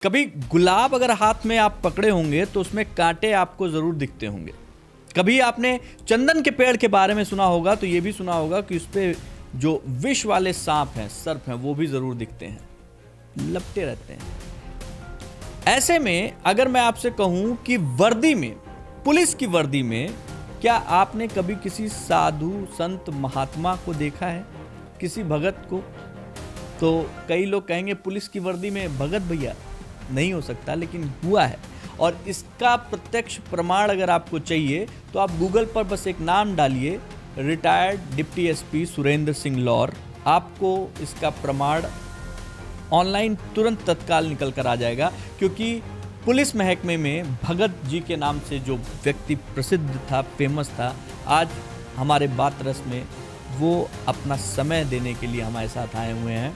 कभी गुलाब अगर हाथ में आप पकड़े होंगे तो उसमें कांटे आपको जरूर दिखते होंगे। कभी आपने चंदन के पेड़ के बारे में सुना होगा तो ये भी सुना होगा कि उस पे जो विष वाले सांप हैं, सर्प हैं, वो भी जरूर दिखते हैं, लपटे रहते हैं। ऐसे में अगर मैं आपसे कहूं कि वर्दी में, पुलिस की वर्दी में, क्या आपने कभी किसी साधु संत महात्मा को देखा है, किसी भगत को? तो कई लोग कहेंगे पुलिस की वर्दी में भगत भैया नहीं हो सकता, लेकिन हुआ है। और इसका प्रत्यक्ष प्रमाण अगर आपको चाहिए तो आप गूगल पर बस एक नाम डालिए, retired deputy SP Surendra Singh Laur, आपको इसका प्रमाण ऑनलाइन तुरंत तत्काल निकल कर आ जाएगा। क्योंकि पुलिस महकमे में भगत जी के नाम से जो व्यक्ति प्रसिद्ध था, फेमस था, आज हमारे बात रस में वो अपना समय देने के लिए हमारे साथ आए हुए हैं।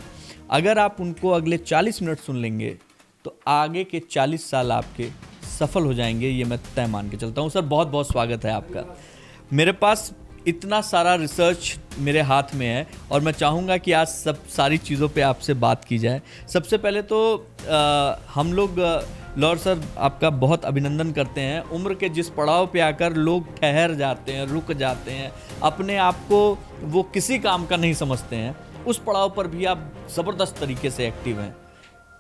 अगर आप उनको अगले 40 मिनट सुन लेंगे तो आगे के 40 साल आपके सफल हो जाएंगे, ये मैं तय मान के चलता हूँ। सर बहुत बहुत स्वागत है आपका। मेरे पास इतना सारा रिसर्च मेरे हाथ में है और मैं चाहूँगा कि आज सब सारी चीज़ों पे आपसे बात की जाए। सबसे पहले तो हम लोग लौर सर आपका बहुत अभिनंदन करते हैं। उम्र के जिस पड़ाव पे आकर लोग ठहर जाते हैं, रुक जाते हैं, अपने आप को वो किसी काम का नहीं समझते हैं, उस पड़ाव पर भी आप ज़बरदस्त तरीके से एक्टिव हैं।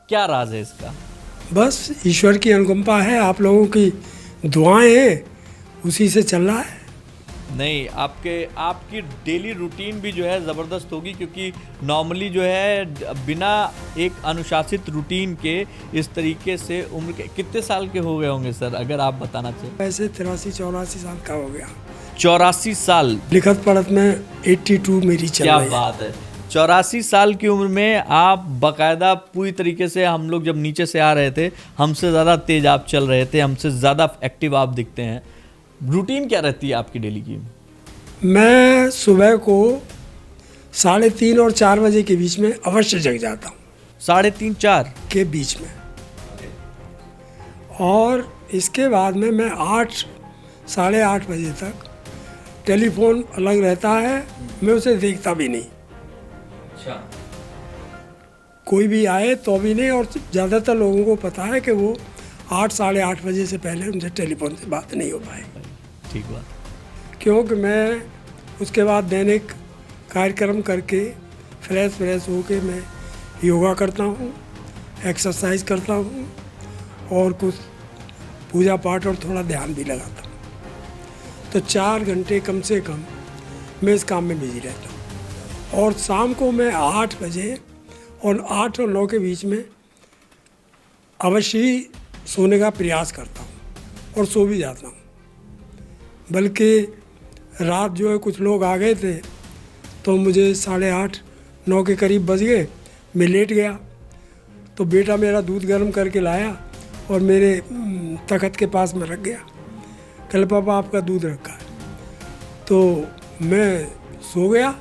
क्या राज है इसका? बस ईश्वर की अनुकंपा है, आप लोगों की दुआएं हैं, उसी से चल रहा है। नहीं, आपकी डेली रूटीन भी जो है ज़बरदस्त होगी, क्योंकि नॉर्मली जो है बिना एक अनुशासित रूटीन के इस तरीके से उम्र के कितने साल के हो गए होंगे सर, अगर आप बताना चाहिए? वैसे 83-84 साल का हो गया। 84 साल? लिखत पढ़त में 82 मेरी चल रही है। क्या बात है। 84 साल की उम्र में आप बाकायदा पूरी तरीके से, हम लोग जब नीचे से आ रहे थे हमसे ज़्यादा तेज आप चल रहे थे, हमसे ज़्यादा एक्टिव आप दिखते हैं। रूटीन क्या रहती है आपकी डेली की? मैं सुबह को 3:30 और 4 बजे के बीच में अवश्य जग जाता हूँ। 3:30-4 के बीच में। और इसके बाद में मैं 8, 8:30 बजे तक टेलीफोन अलग रहता है, मैं उसे देखता भी नहीं। अच्छा। कोई भी आए तो भी नहीं, और ज़्यादातर लोगों को पता है कि वो 8, 8:30 बजे से पहले उनसे टेलीफोन से बात नहीं हो पाए। ठीक बात। क्योंकि मैं उसके बाद दैनिक कार्यक्रम करके फ्रेश होके मैं योगा करता हूँ, एक्सरसाइज करता हूँ और कुछ पूजा पाठ और थोड़ा ध्यान भी लगाता हूँ। तो 4 घंटे कम से कम मैं इस काम में बिजी रहता हूँ। और शाम को मैं 8 बजे और 8 और 9 के बीच में अवश्य ही सोने का प्रयास करता हूँ और सो भी जाता हूँ। बल्कि रात जो है कुछ लोग आ गए थे तो मुझे 8:30, 9 के करीब बज गए, मैं लेट गया। तो बेटा मेरा दूध गर्म करके लाया और मेरे तख्त के पास में रख गया। कल पापा आपका दूध रखा है। तो मैं सो गया,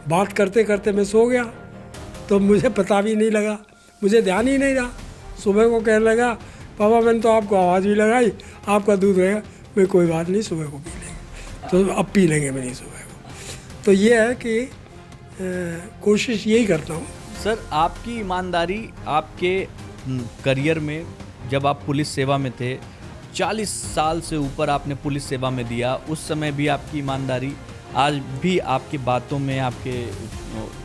बात करते करते मैं सो गया। तो मुझे पता भी नहीं लगा, मुझे ध्यान ही नहीं रहा। सुबह को कहने लगा पापा मैंने तो आपको आवाज़ भी लगाई, आपका दूध रहेगा। मैं कोई बात नहीं, सुबह को पी लेंगे। तो अब पी लेंगे मैं नहीं सुबह को। तो ये है कि कोशिश यही करता हूँ। सर आपकी ईमानदारी आपके करियर में, जब आप पुलिस सेवा में थे, 40 साल से ऊपर आपने पुलिस सेवा में दिया, उस समय भी आपकी ईमानदारी, आज भी आपकी बातों में, आपके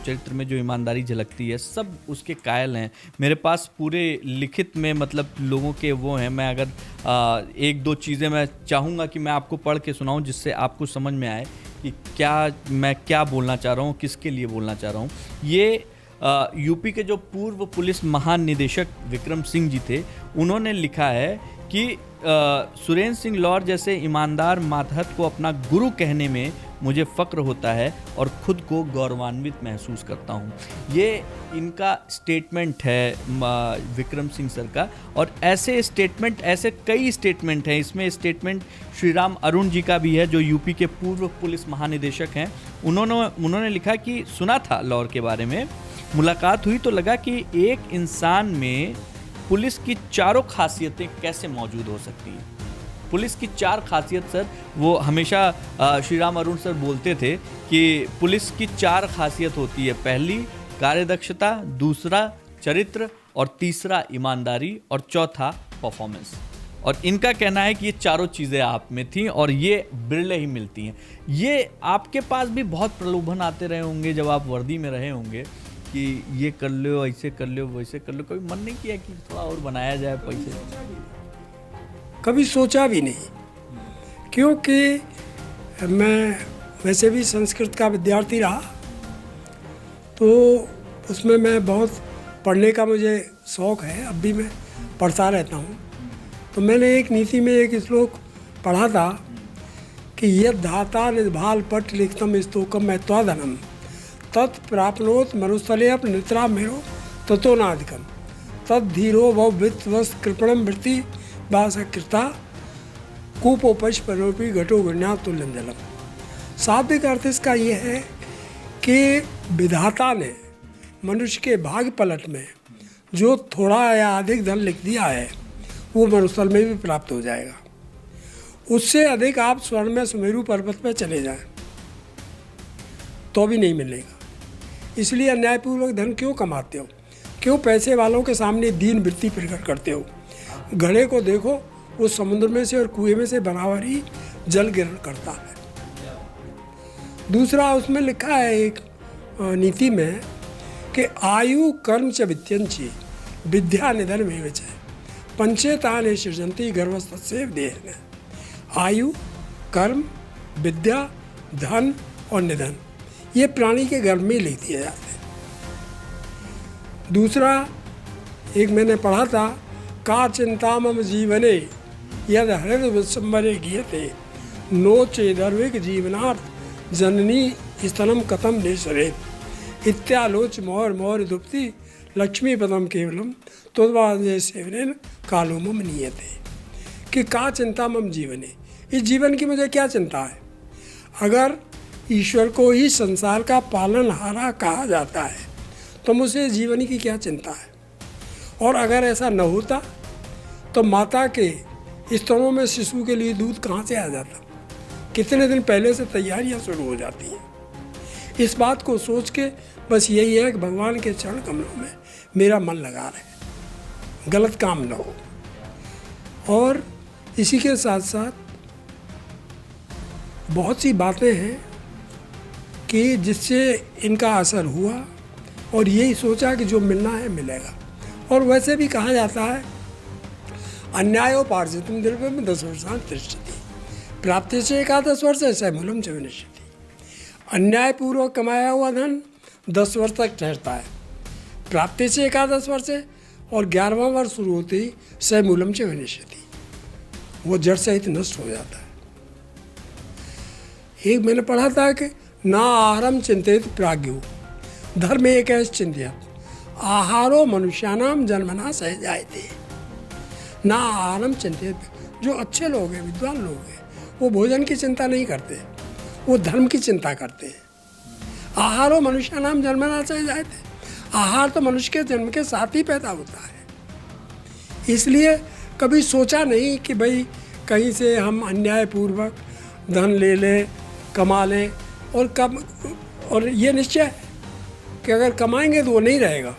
चरित्र में जो ईमानदारी झलकती है, सब उसके कायल हैं। मेरे पास पूरे लिखित में मतलब लोगों के वो हैं। मैं अगर 1-2 चीज़ें मैं चाहूँगा कि मैं आपको पढ़ के सुनाऊँ, जिससे आपको समझ में आए कि मैं क्या बोलना चाह रहा हूँ, किसके लिए बोलना चाह रहा हूँ। ये यूपी के जो पूर्व पुलिस महानिदेशक विक्रम सिंह जी थे, उन्होंने लिखा है कि सुरेंद्र सिंह लौर जैसे ईमानदार मातहत को अपना गुरु कहने में मुझे फ़क्र होता है और ख़ुद को गौरवान्वित महसूस करता हूँ। ये इनका स्टेटमेंट है विक्रम सिंह सर का। और ऐसे स्टेटमेंट, ऐसे कई स्टेटमेंट हैं। इसमें स्टेटमेंट श्री राम अरुण जी का भी है, जो यूपी के पूर्व पुलिस महानिदेशक हैं। उन्होंने लिखा कि सुना था लौर के बारे में, मुलाकात हुई तो लगा कि एक इंसान में पुलिस की चारों खासियतें कैसे मौजूद हो सकती हैं। पुलिस की 4 खासियत सर, वो हमेशा श्री राम अरुण सर बोलते थे कि पुलिस की 4 खासियत होती है। पहली कार्यदक्षता, दूसरा चरित्र और तीसरा ईमानदारी और चौथा परफॉर्मेंस। और इनका कहना है कि ये चारों चीज़ें आप में थी और ये बिरले ही मिलती हैं। ये आपके पास भी बहुत प्रलोभन आते रहे होंगे जब आप वर्दी में रहे होंगे कि ये कर लो, ऐसे कर लो, वैसे कर लो। कभी मन नहीं किया कि थोड़ा और बनाया जाए पैसे? कभी सोचा भी नहीं, क्योंकि मैं वैसे भी संस्कृत का विद्यार्थी रहा, तो उसमें मैं बहुत पढ़ने का मुझे शौक़ है, अब भी मैं पढ़ता रहता हूँ। तो मैंने एक नीति में एक श्लोक पढ़ा था कि यद धाता निधाल पट लिखतम स्तोकम मैत्वाधनम तत्प्राप्नोत मरुस्थले अप निद्रा मेरो ततो नाधिकम तद धीरो व वित्तवस् कृपणम वृत्ति वासकृता कूपोपश परोपी घटो गण्या तुल्यम जलम। शाब्दिक अर्थ इसका ये है कि विधाता ने मनुष्य के भाग्य पलट में जो थोड़ा या अधिक धन लिख दिया है वो मरुस्थल में भी प्राप्त हो जाएगा। उससे अधिक आप स्वर्ण में सुमेरु पर्वत पर चले जाएं तो भी नहीं मिलेगा। इसलिए अन्यायपूर्वक धन क्यों कमाते हो, क्यों पैसे वालों के सामने दीन वृत्ति प्रकट करते हो? घड़े को देखो, वो समुद्र में से और कुएं में से बराबर ही जल ग्रहण करता है। दूसरा उसमें लिखा है एक नीति में कि आयु कर्म च वित्यंची विद्या निधन में विचय पंचेतान सृजंती गर्भस्तसेव देह। आयु, कर्म, विद्या, धन और निधन ये प्राणी के गर्भ में लिख दिए जाते हैं। दूसरा एक मैंने पढ़ा था, का चिंता मम जीवने यद हृदय विस्मरे गीयते नो चेदर्विक जीवनार्थ जननी स्तनम कथम नेशरेत इत्यालोच मौर मौर दुप्ति लक्ष्मी पदम केवलम तोद्वादय सेवनेन कालो मम नियते। कि का चिंता मम जीवने, इस जीवन की मुझे क्या चिंता है? अगर ईश्वर को ही संसार का पालनहारा कहा जाता है तो मुझे जीवन की क्या चिंता है? और अगर ऐसा न होता तो माता के स्तनों में शिशु के लिए दूध कहाँ से आ जाता? कितने दिन पहले से तैयारियां शुरू हो जाती हैं। इस बात को सोच के बस यही है कि भगवान के चरण कमलों में मेरा मन लगा रहे, गलत काम न हो। और इसी के साथ साथ बहुत सी बातें हैं कि जिससे इनका असर हुआ और यही सोचा कि जो मिलना है मिलेगा। और वैसे भी कहा जाता है अन्यायोपार्जितम द्रव्यम 10 वर्षान तिष्ठति प्राप्ति से 11 वर्ष ऐसा मूलम च विनश्यति। अन्यायपूर्वक कमाया हुआ धन 10 वर्ष तक ठहरता है, प्राप्ति से 11 वर्ष और 11वां वर्ष शुरू होते ही स मूलम च विनश्यति, वो जड़ सहित नष्ट हो जाता है। एक मैंने पढ़ा था कि ना आहारम चिंतित प्राज्ञो धर्म एक ऐसा चिंतित आहारो मनुष्यानाम जन्मना सह जायते। ना आहारम चिंतित, जो अच्छे लोग हैं, विद्वान लोग हैं, वो भोजन की चिंता नहीं करते, वो धर्म की चिंता करते हैं। आहारो मनुष्यानाम जन्मना सह जायते, आहार तो मनुष्य के जन्म के साथ ही पैदा होता है। इसलिए कभी सोचा नहीं कि भाई कहीं से हम अन्यायपूर्वक धन ले लें, कमा लें, और ये निश्चय है कि अगर कमाएंगे तो वो नहीं रहेगा।